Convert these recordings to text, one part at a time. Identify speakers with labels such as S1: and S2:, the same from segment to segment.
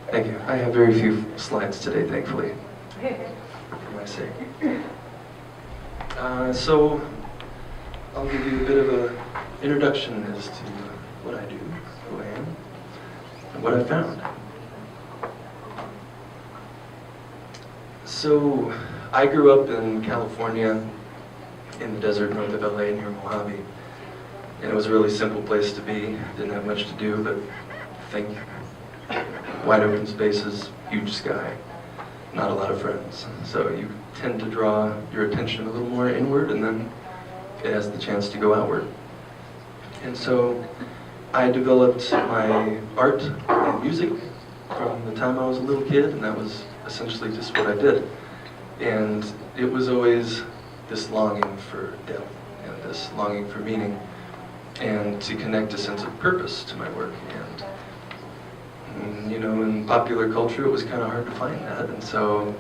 S1: Thank you. I have very few slides today, thankfully, for my sake. So I'll give you a bit of an introduction as to what I do, who I am, and what I found. So I grew up in California, in the desert north of LA near Mojave. And it was a really simple place to be. Didn't have much to do but think. Wide open spaces, huge sky, not a lot of friends. So you tend to draw your attention a little more inward, and then it has the chance to go outward. And so I developed my art and music from the time I was a little kid, and that was essentially just what I did. And it was always this longing for depth and this longing for meaning, and to connect a sense of purpose to my work. And you know, in popular culture, it was kind of hard to find that, and so,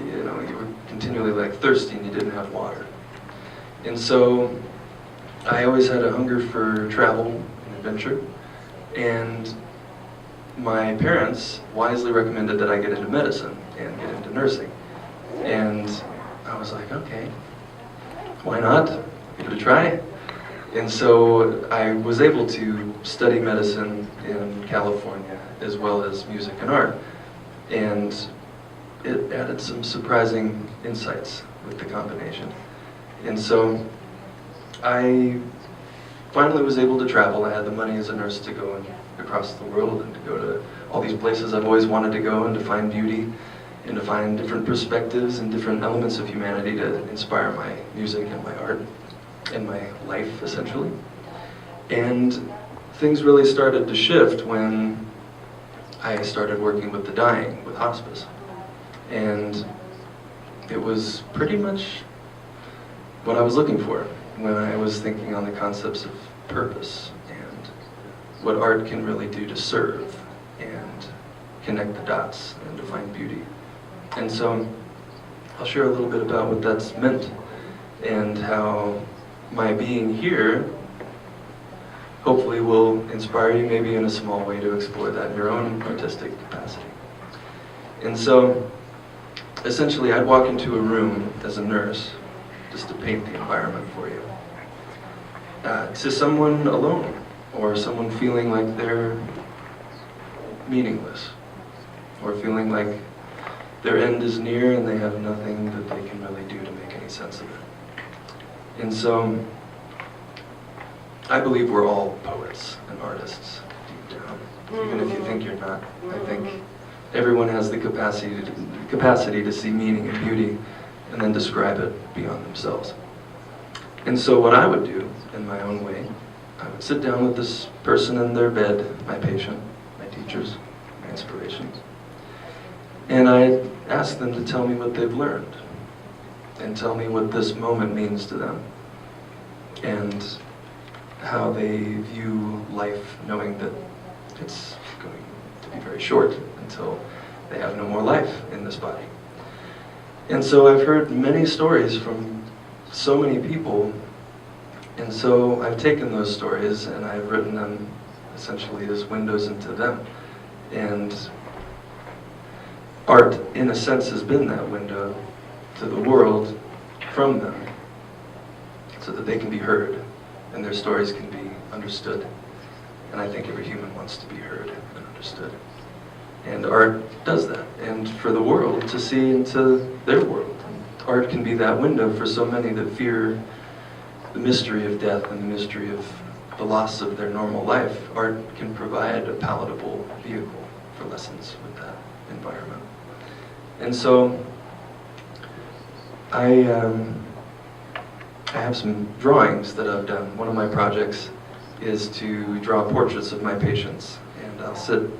S1: you know, you were continually like thirsty and you didn't have water. And so I always had a hunger for travel and adventure, and my parents wisely recommended that I get into medicine and get into nursing. And I was like, okay, why not? Give it a try. And so I was able to study medicine in California as well as music and art. And it added some surprising insights with the combination. And so I finally was able to travel. I had the money as a nurse to go across the world and to go to all these places I've always wanted to go, and to find beauty and to find different perspectives and different elements of humanity to inspire my music and my art and my life, essentially. And things really started to shift when I started working with the dying, with hospice. And it was pretty much what I was looking for when I was thinking on the concepts of purpose and what art can really do to serve and connect the dots and to find beauty. And so I'll share a little bit about what that's meant and how my being here hopefully will inspire you, maybe in a small way, to explore that in your own artistic capacity. And so essentially I'd walk into a room as a nurse just to paint the environment for you. To someone alone, or someone feeling like they're meaningless, or feeling like their end is near and they have nothing that they can really do to make any sense of it. And so I believe we're all poets and artists deep down, even if you think you're not. I think everyone has the capacity to see meaning and beauty and then describe it beyond themselves. And so what I would do in my own way, I would sit down with this person in their bed, my patient, my teachers, my inspirations, and I'd ask them to tell me what they've learned and tell me what this moment means to them and how they view life, knowing that it's going to be very short until they have no more life in this body. And so I've heard many stories from so many people, and so I've taken those stories and I've written them essentially as windows into them. And art, in a sense, has been that window to the world from them, so that they can be heard and their stories can be understood. And I think every human wants to be heard and understood. And art does that, and for the world to see into their world. And art can be that window for so many that fear the mystery of death and the mystery of the loss of their normal life. Art can provide a palatable vehicle for lessons with that environment. And so I have some drawings that I've done. One of my projects is to draw portraits of my patients, and I'll sit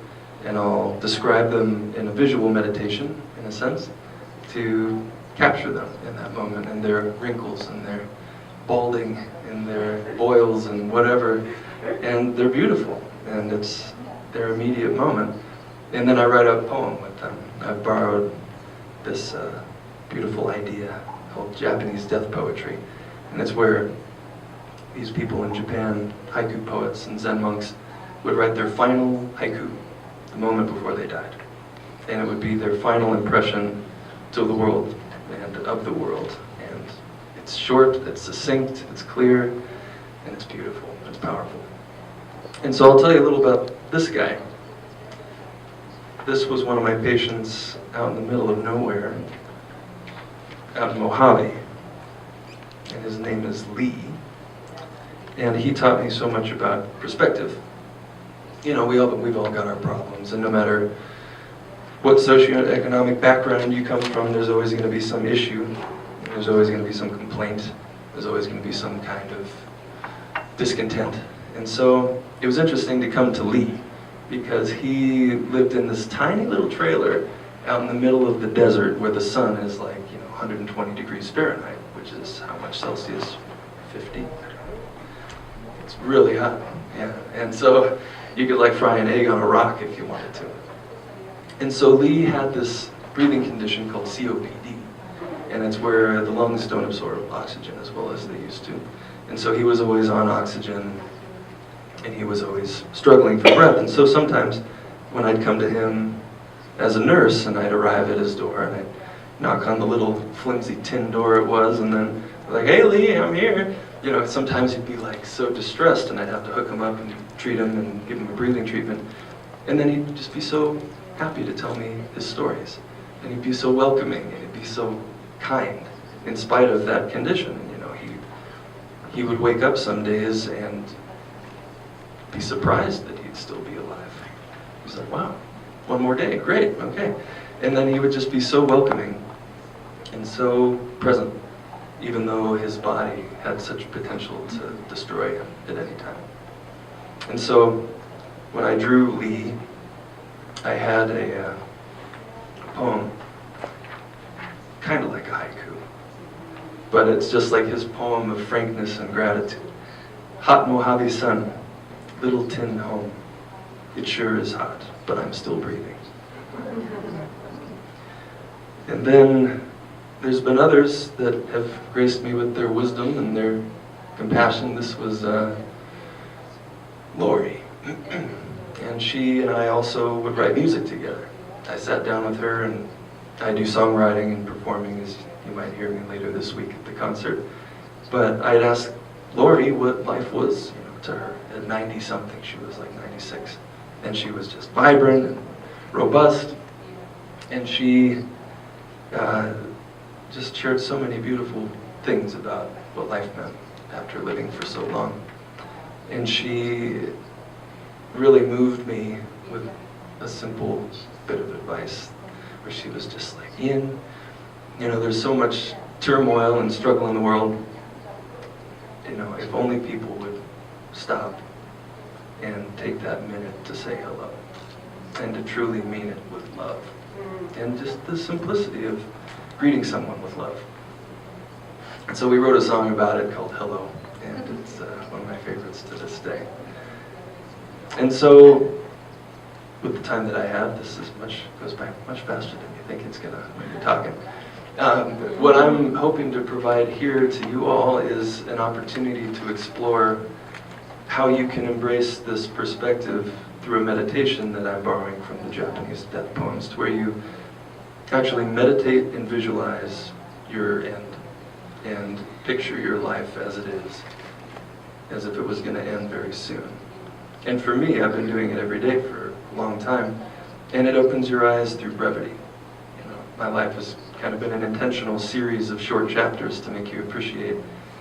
S1: and I'll describe them in a visual meditation, in a sense, to capture them in that moment, and their wrinkles and their balding and their boils and whatever, and they're beautiful, and it's their immediate moment. And then I write a poem with them. I've borrowed this beautiful idea called Japanese death poetry, and it's where these people in Japan, haiku poets and Zen monks, would write their final haiku the moment before they died. and it would be their final impression to the world and of the world. And it's short, it's succinct, it's clear, and it's beautiful, it's powerful. And so I'll tell you a little about this guy. This was one of my patients out in the middle of nowhere, out in Mojave, and his name is Lee. And he taught me so much about perspective. You know, we've all got our problems, and no matter what socioeconomic background you come from, there's always going to be some issue, there's always going to be some complaint, there's always going to be some kind of discontent. And so it was interesting to come to Lee, because he lived in this tiny little trailer out in the middle of the desert where the sun is like, 120 degrees Fahrenheit, which is how much Celsius? 50? It's really hot, yeah. And so you could like fry an egg on a rock if you wanted to. And so Lee had this breathing condition called COPD, and it's where the lungs don't absorb oxygen as well as they used to. And so he was always on oxygen, and he was always struggling for breath. And so sometimes when I'd come to him as a nurse, and I'd arrive at his door, and I'd knock on the little flimsy tin door it was, and then like, "Hey Lee, I'm here." Sometimes he'd be like so distressed, and I'd have to hook him up and treat him and give him a breathing treatment. And then he'd just be so happy to tell me his stories. And he'd be so welcoming, and he'd be so kind, in spite of that condition. He would wake up some days and be surprised that he'd still be alive. He's like, "Wow, one more day, great, okay." And then he would just be so welcoming and so present, even though his body had such potential to destroy him at any time. And so when I drew Lee, I had a poem, kind of like a haiku, but it's just like his poem of frankness and gratitude. "Hot Mojave sun, little tin home. It sure is hot, but I'm still breathing." And then there's been others that have graced me with their wisdom and their compassion. This was Lori. And she and I also would write music together. I sat down with her, and I do songwriting and performing, as you might hear me later this week at the concert. But I'd ask Lori what life was, to her. At 90-something, she was like 96. And she was just vibrant and robust. And she just shared so many beautiful things about what life meant after living for so long. And she really moved me with a simple bit of advice, where she was just like, "Ian, there's so much turmoil and struggle in the world. If only people would stop and take that minute to say hello, and to truly mean it with love, and just the simplicity of greeting someone with love." And so we wrote a song about it called "Hello," and it's one of my favorites to this day. And so, with the time that I have, goes by much faster than you think it's gonna when you're talking. What I'm hoping to provide here to you all is an opportunity to explore how you can embrace this perspective through a meditation that I'm borrowing from the Japanese death poems, to where you actually meditate and visualize your end and picture your life as it is, as if it was going to end very soon. And for me, I've been doing it every day for a long time, and it opens your eyes through brevity. My life has kind of been an intentional series of short chapters to make you appreciate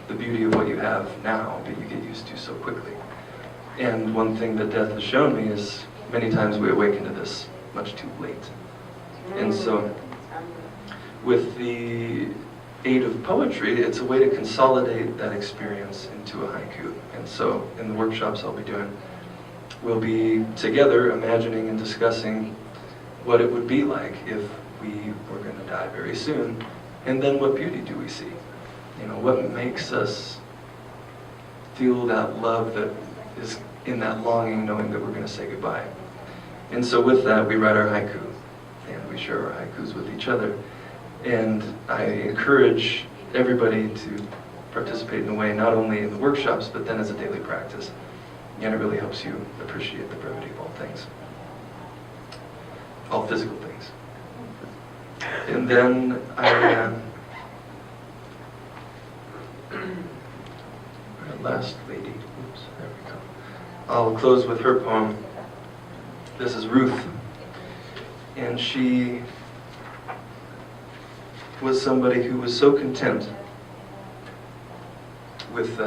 S1: the beauty of what you have now, but you get used to so quickly. And one thing that death has shown me is many times we awaken to this much too late. And so, with the aid of poetry, it's a way to consolidate that experience into a haiku. And so, in the workshops I'll be doing, we'll be together imagining and discussing what it would be like if we were going to die very soon, and then what beauty do we see? What makes us feel that love that is in that longing, knowing that we're going to say goodbye. And so with that, we write our haiku, and we share our haikus with each other. And I encourage everybody to participate in a way, not only in the workshops, but then as a daily practice. And it really helps you appreciate the brevity of all things. all physical things. And then our last lady, oops, there we go. I'll close with her poem. This is Ruth, and she was somebody who was so content with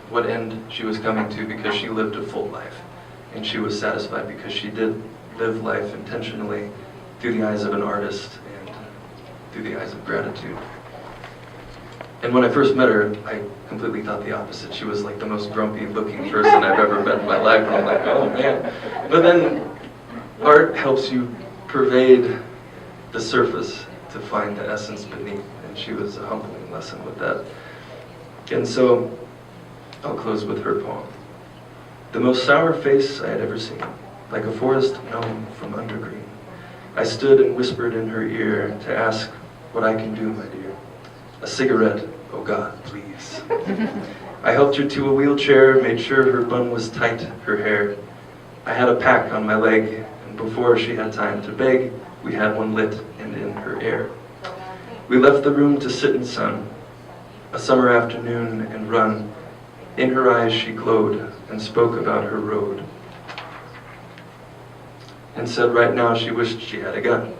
S1: what end she was coming to, because she lived a full life, and she was satisfied because she did live life intentionally through the eyes of an artist and through the eyes of gratitude. And when I first met her, I completely thought the opposite. She was like the most grumpy looking person I've ever met in my life, and I'm like, oh man. But then art helps you pervade the surface to find the essence beneath, and she was a humbling lesson with that. And so, I'll close with her poem. The most sour face I had ever seen, like a forest gnome from undergreen. I stood and whispered in her ear to ask what I can do, my dear. A cigarette, oh God, please. I helped her to a wheelchair, made sure her bun was tight, her hair. I had a pack on my leg, and before she had time to beg, we had one lit and in her air. We left the room to sit in sun, a summer afternoon, and run. In her eyes she glowed and spoke about her road, and said right now she wished she had a gun.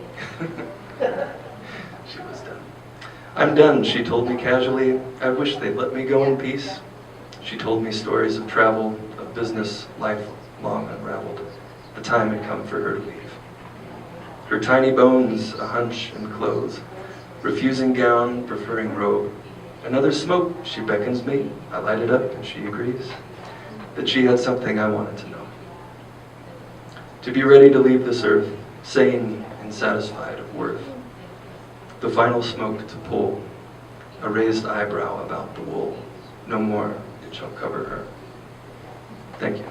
S1: She was done. I'm done, she told me casually. I wish they'd let me go in peace. She told me stories of travel, of business, life long unraveled. The time had come for her to leave. Her tiny bones, a hunch and clothes, refusing gown, preferring robe. Another smoke, she beckons me. I light it up and she agrees that she had something I wanted to know. To be ready to leave this earth, sane and satisfied of worth. The final smoke to pull, a raised eyebrow about the wool. No more, it shall cover her. Thank you.